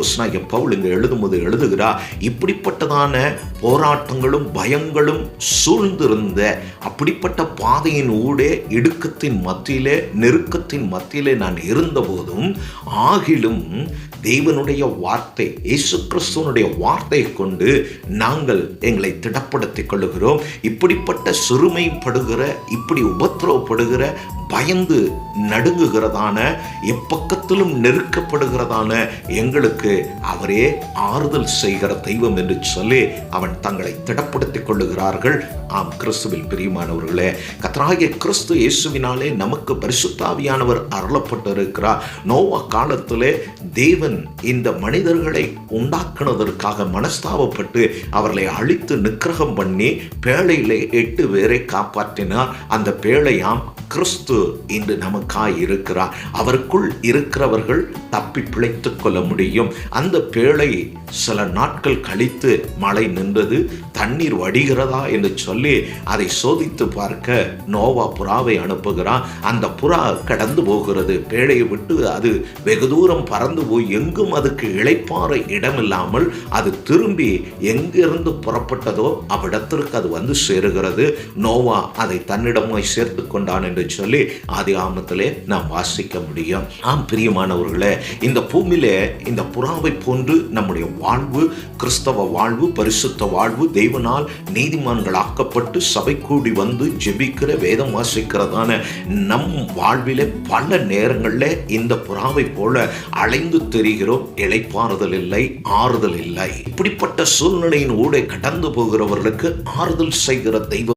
அப்போஸ்தலனாகிய பவுல் இங்கே எழுதுகிறார், இப்படிப்பட்டதான போராட்டங்களும் பயங்களும் சூழ்ந்திருந்த அப்படிப்பட்ட பாதையின் ஊடே இடுக்கத்தின் மத்தியிலே நெருக்கத்தின் மத்தியிலே நான் இருந்தபோதும் ஆகிலும் தேவனுடைய வார்த்தை, இயேசு கிறிஸ்துவனுடைய வார்த்தையை கொண்டு நாங்கள் எங்களை திடப்படுத்திக் கொள்ளுகிறோம். இப்படிப்பட்ட சிறுமைப்படுகிற, இப்படி உபத்திரவப்படுகிற, பயந்து நடுங்குகிறதான, எப்பக்கத்திலும் நெருக்கப்படுகிறதான எங்களுக்கு அவரே ஆறுதல் செய்கிற தெய்வம் என்று சொல்லி அவன் தங்களை திடப்படுத்திக் கொள்ளுகிறார்கள். ஆம், கிறிஸ்துவில் பிரியமானவர்களே, கர்த்தராகிய கிறிஸ்து இயேசுவினாலே நமக்கு பரிசுத்த ஆவியானவர் அருளப்பட்டிருக்கிறார். நோவா காலத்திலே தேவன் இந்த மனிதர்களை உண்டாக்குனதற்காக மனஸ்தாபப்பட்டு அவர்களை அழித்து நிக்கிரகம் பண்ணி பேழையிலே 8 பேரை காப்பாற்றினார். அந்த பேழையாம் கிறிஸ்து இன்று நமக்காய் இருக்கிறார். அவருக்குள் இருக்கிறவர்கள் தப்பி பிழைத்துக் கொள்ள முடியும். அந்த பேழை சில நாட்கள் கழித்து மழை நின்றது, தண்ணீர் வடிகிறதா என்று சொல்லி அதை சோதித்து பார்க்க நோவா புறாவை அனுப்புகிறான். அந்த புறா கடந்து போகிறது. பேழையை விட்டு அது வெகு தூரம் பறந்து போய் எங்கும் அதுக்கு இளைப்பாற இடமில்லாமல் அது திரும்பி எங்கிருந்து புறப்பட்டதோ அவ்விடத்திற்கு அது வந்து சேருகிறது. நோவா அதை தன்னிடமாய் சேர்த்து கொண்டான் என்று சொல்லி ஆதியாகமத்திலே நாம் வாசிக்க முடியும். ஆம் பிரியமானவர்களே, இந்த பூமியிலே இந்த புறாவை போன்று நம்முடைய வாழ்வு, கிறிஸ்தவ வாழ்வு, பரிசுத்த வாழ்வு, தேவனால் நீதிமான்களாக்கப்பட்டு சபை கூடி வந்து ஜெபிக்கிற, வேதம் வாசிக்கிறதான நம் வாழ்விலே பல நேரங்களில் இந்த புறாவை போல அலைந்து தெரிகிறோம். இளைப்பாறுதல் இல்லை, ஆறுதல் இல்லை. இப்படிப்பட்ட சூழ்நிலையின் ஊடே கடந்து போகிறவர்களுக்கு ஆறுதல் செய்கிற தெய்வம்